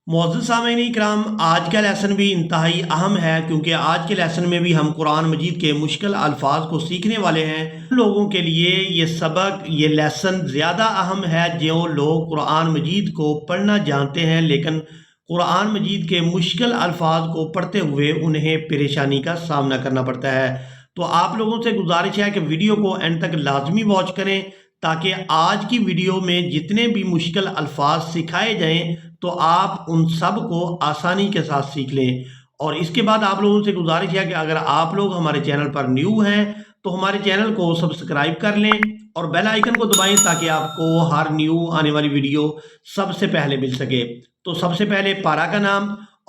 معزز سامعین اکرام، آج کا لیسن بھی انتہائی اہم ہے کیونکہ آج کے لیسن میں بھی ہم قرآن مجید کے مشکل الفاظ کو سیکھنے والے ہیں۔ ان لوگوں کے لیے یہ سبق، یہ لیسن زیادہ اہم ہے جو لوگ قرآن مجید کو پڑھنا جانتے ہیں لیکن قرآن مجید کے مشکل الفاظ کو پڑھتے ہوئے انہیں پریشانی کا سامنا کرنا پڑتا ہے۔ تو آپ لوگوں سے گزارش ہے کہ ویڈیو کو اینڈ تک لازمی واچ کریں تاکہ آج کی ویڈیو میں جتنے بھی مشکل الفاظ سکھائے جائیں تو آپ ان سب کو آسانی کے ساتھ سیکھ لیں۔ اور اس کے بعد آپ لوگوں سے گزارش ہے کہ اگر آپ لوگ ہمارے چینل پر نیو ہیں تو ہمارے چینل کو سبسکرائب کر لیں اور بیل آئیکن کو دبائیں تاکہ آپ کو ہر نیو آنے والی ویڈیو سب سے پہلے مل سکے۔ تو سب سے پہلے پارہ کا نام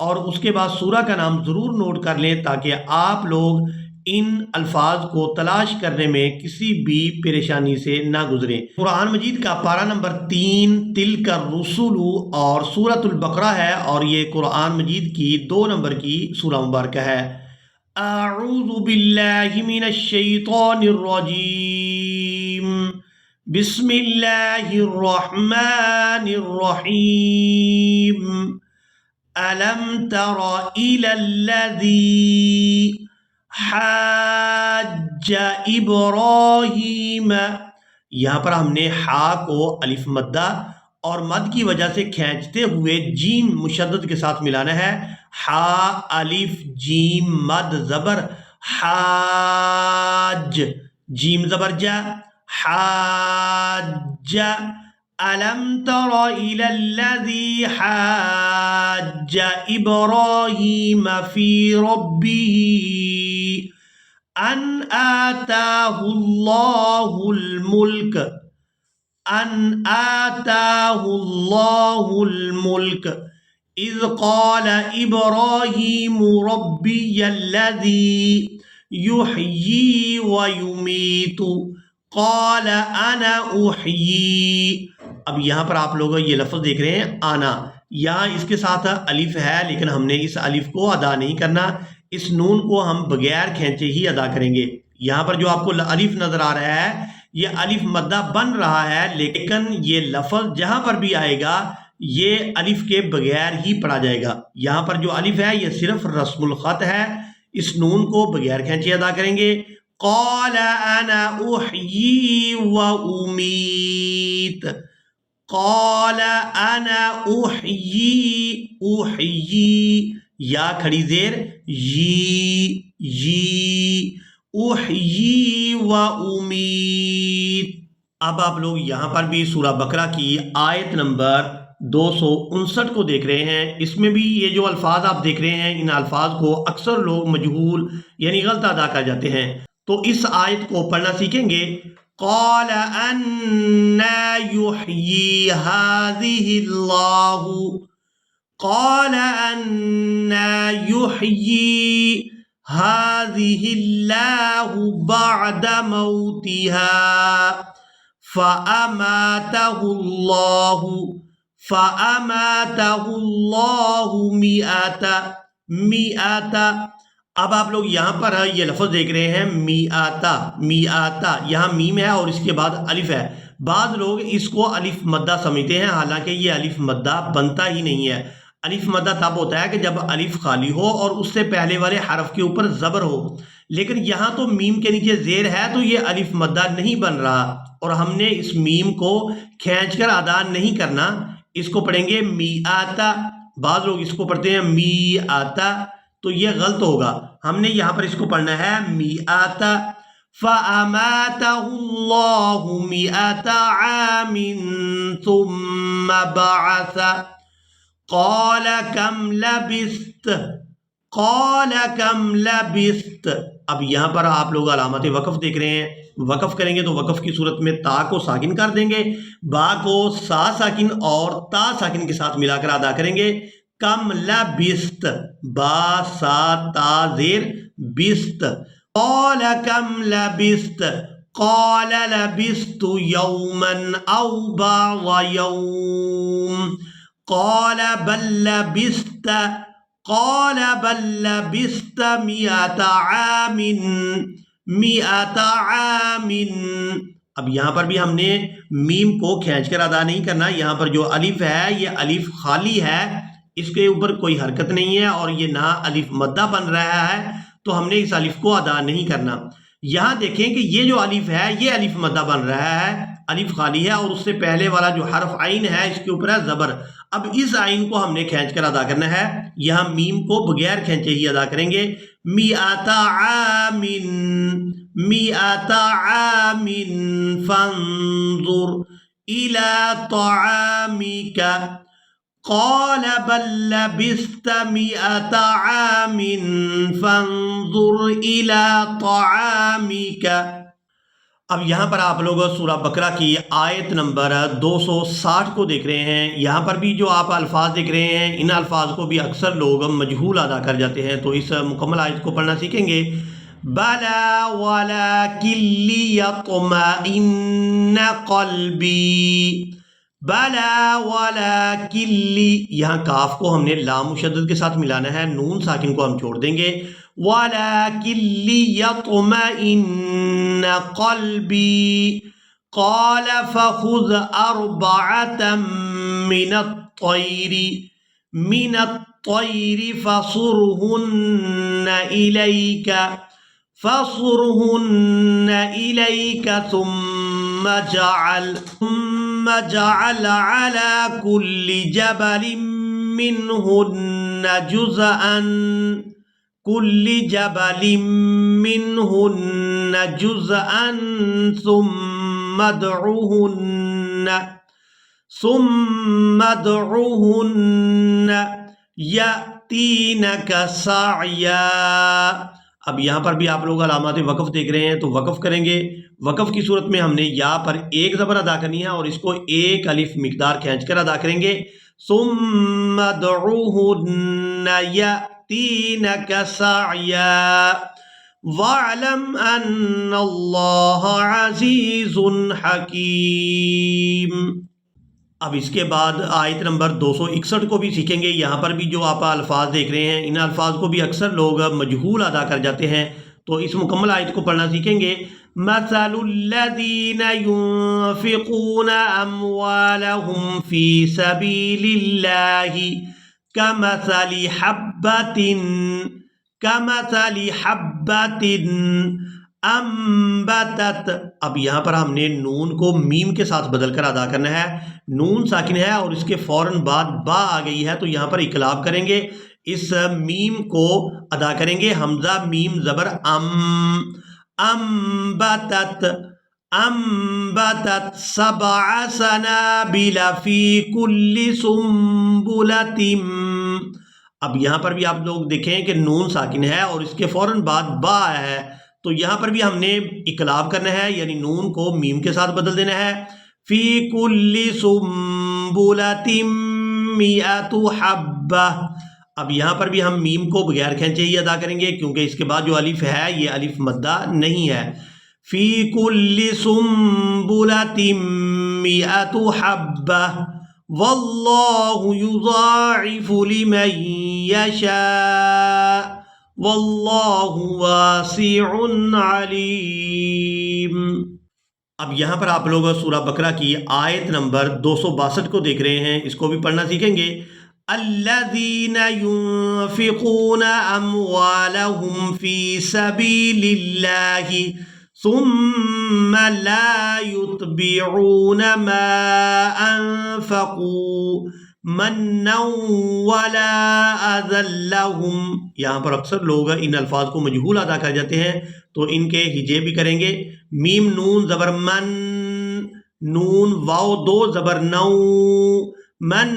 اور اس کے بعد سورہ کا نام ضرور نوٹ کر لیں تاکہ آپ لوگ ان الفاظ کو تلاش کرنے میں کسی بھی پریشانی سے نہ گزریں۔ قرآن مجید کا پارہ نمبر 3 تلک الرسل اور سورۃ البقرہ ہے اور یہ قرآن مجید کی 2 نمبر کی سورہ مبارکہ ہے۔ اعوذ باللہ من الشیطان الرجیم، بسم اللہ الرحمن الرحیم۔ أَلَمْ تَرَ إِلَى الَّذِي حَاجَّ إِبْرَاهِيمَ۔ یہاں پر ہم نے ہا کو الف مدہ اور مد کی وجہ سے کھینچتے ہوئے جیم مشدد کے ساتھ ملانا ہے۔ ہا الف جیم مد زبر حاج، جیم زبر جا، حاج۔ أَلَمْ تَرَ إِلَى الَّذِي حَاجَّ إِبْرَاهِيمَ فِي رَبِّهِ أَنْ آتَاهُ اللَّهُ الْمُلْكَ إِذْ قَالَ إِبْرَاهِيمُ رَبِّيَ الَّذِي يُحْيِي وَيُمِيتُ قَالَ أَنَا أُحْيِي۔ اب یہاں پر آپ لوگ یہ لفظ دیکھ رہے ہیں آنا، یہاں اس کے ساتھ الف ہے لیکن ہم نے اس الف کو ادا نہیں کرنا، اس نون کو ہم بغیر کھینچے ہی ادا کریں گے۔ یہاں پر جو آپ کو الف نظر آ رہا ہے یہ الف مدہ بن رہا ہے لیکن یہ لفظ جہاں پر بھی آئے گا یہ الف کے بغیر ہی پڑھا جائے گا۔ یہاں پر جو الف ہے یہ صرف رسم الخط ہے، اس نون کو بغیر کھینچے ادا کریں گے۔ قال انا احیی و امیت، قال انا احیی، یا کھڑی زیر یی، احیی و امیت۔ اب آپ لوگ یہاں پر بھی سورہ بقرہ کی آیت نمبر 259 کو دیکھ رہے ہیں، اس میں بھی یہ جو الفاظ آپ دیکھ رہے ہیں ان الفاظ کو اکثر لوگ مجہول یعنی غلط ادا کر جاتے ہیں، تو اس آیت کو پڑھنا سیکھیں گے۔ قال أنا يحيي هذه الله، قال أنا يحيي هذه الله بعد موتها فأماته الله مئة۔ اب آپ لوگ یہاں پر یہ لفظ دیکھ رہے ہیں میآتا، یہاں میم ہے اور اس کے بعد الف ہے۔ بعض لوگ اس کو الف مدہ سمجھتے ہیں حالانکہ یہ الف مدہ بنتا ہی نہیں ہے۔ الف مدہ تب ہوتا ہے کہ جب الف خالی ہو اور اس سے پہلے والے حرف کے اوپر زبر ہو، لیکن یہاں تو میم کے نیچے زیر ہے تو یہ الف مدہ نہیں بن رہا اور ہم نے اس میم کو کھینچ کر ادا نہیں کرنا، اس کو پڑھیں گے میآتا۔ بعض لوگ اس کو پڑھتے ہیں میآتا تو یہ غلط ہوگا، ہم نے یہاں پر اس کو پڑھنا ہے میآتا۔ فَأَمَاتَهُ اللَّهُ مِئَةَ عَامٍ ثُمَّ بَعَثَ قَالَ كَمْ لَبِثْتَ۔ اب یہاں پر آپ لوگ علامت وقف دیکھ رہے ہیں، وقف کریں گے تو وقف کی صورت میں تا کو ساکن کر دیں گے، با کو سا ساکن اور تا ساکن کے ساتھ ملا کر ادا کریں گے۔ کم لبست، با سا تا زیر بست، قال کم لبست، قال لبست یوما او بعض یوم، قال بل لبست مئة عام۔ اب یہاں پر بھی ہم نے میم کو کھینچ کر ادا نہیں کرنا، یہاں پر جو الف ہے یہ الف خالی ہے، اس کے اوپر کوئی حرکت نہیں ہے اور یہ نہ الف مدہ بن رہا ہے، تو ہم نے اس الف کو ادا نہیں کرنا۔ یہاں دیکھیں کہ یہ جو الف ہے یہ الف مدہ بن رہا ہے، الف خالی ہے اور اس سے پہلے والا جو حرف عین ہے اس کے اوپر ہے زبر۔ اب اس عین کو ہم نے کھینچ کر ادا کرنا ہے، یہاں میم کو بغیر کھینچے ہی ادا کریں گے۔ مئۃ عام، مئۃ عام فانظر إلى طعامك قال بل لبثت مئة عام فانظر إلى طعامك۔ اب یہاں پر آپ لوگ سورہ بقرہ کی آیت نمبر 260 کو دیکھ رہے ہیں۔ یہاں پر بھی جو آپ الفاظ دیکھ رہے ہیں ان الفاظ کو بھی اکثر لوگ مجہول ادا کر جاتے ہیں، تو اس مکمل آیت کو پڑھنا سیکھیں گے۔ بلا ولکن لیطمئن قلبی، بلا ولکن لی، یہاں کاف کو ہم نے لام مشدد کے ساتھ ملانا ہے، نون ساکن کو ہم چھوڑ دیں گے۔ ولکن لیطمئن قلبی قال فخذ أربعة من الطير فصرهن إليك ثم جعل على كل جبل منهن جزءا ثم ادعهن يأتينك سعيا۔ اب یہاں پر بھی آپ لوگ علامات وقف دیکھ رہے ہیں، تو وقف کریں گے۔ وقف کی صورت میں ہم نے یا پر ایک زبر ادا کرنی ہے اور اس کو ایک الف مقدار کھینچ کر ادا کریں گے۔ ثم ادعوهن يأتينك سعيا واعلم ان اللہ عزیز حکیم۔ اب اس کے بعد آیت نمبر 261 کو بھی سیکھیں گے۔ یہاں پر بھی جو آپ الفاظ دیکھ رہے ہیں ان الفاظ کو بھی اکثر لوگ مجہول ادا کر جاتے ہیں، تو اس مکمل آیت کو پڑھنا سیکھیں گے۔ مثل الذین ينفقون اموالهم في سبيل الله كمثل حبة انبتت، اب یہاں پر ہم نے نون کو میم کے ساتھ بدل کر ادا کرنا ہے، نون ساکن ہے اور اس کے فوراً بعد با آ گئی ہے، تو یہاں پر اقلاب کریں گے، اس میم کو ادا کریں گے حمزہ میم زبر انبتت سبع سنابل فی کل سنبلۃ۔ اب یہاں پر بھی آپ لوگ دیکھیں کہ نون ساکن ہے اور اس کے فوراً بعد با ہے، تو یہاں پر بھی ہم نے اقلاب کرنا ہے، یعنی نون کو میم کے ساتھ بدل دینا ہے۔ فی کل سنبلۃ مئۃ حبہ، اب یہاں پر بھی ہم میم کو بغیر کھینچے ہی ادا کریں گے کیونکہ اس کے بعد جو الف ہے یہ الف مدہ نہیں ہے۔ فی کل سنبلۃ مئۃ حبہ واللہ یضاعف لمن یشاء واللہ واسع علیم۔ اب یہاں پر آپ لوگ سورہ بقرہ کی آیت نمبر 262 کو دیکھ رہے ہیں، اس کو بھی پڑھنا سیکھیں گے۔ الذین ينفقون اموالهم في سبيل الله ثم لا يتبعون ما انفقوا منا ولا اذى لهم، یہاں پر اکثر لوگ ان الفاظ کو مجہول ادا کر جاتے ہیں، تو ان کے ہجے بھی کریں گے۔ میم نون زبر من، نون واو دو زبر نو، من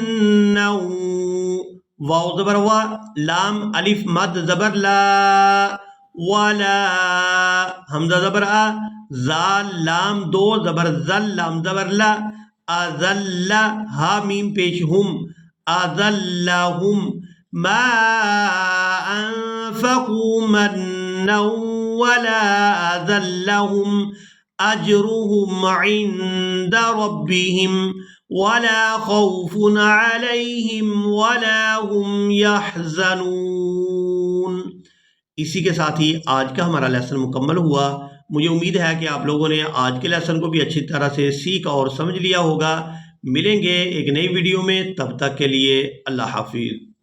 نو، واو زبر وا، لام الف مد زبر لا، ولا حمزہ زبر آ، زال لام دو زبر زل، لام زبر لا، اذل ہا میم پیش ہم، اذلہم، ما انفقوا منا ولا اذلہم اجرهم عند ربهم ولا خوف عليهم ولا هم يحزنون۔ اسی کے ساتھ ہی آج کا ہمارا لیسن مکمل ہوا۔ مجھے امید ہے کہ آپ لوگوں نے آج کے لیسن کو بھی اچھی طرح سے سیکھ اور سمجھ لیا ہوگا۔ ملیں گے ایک نئی ویڈیو میں، تب تک کے لیے اللہ حافظ۔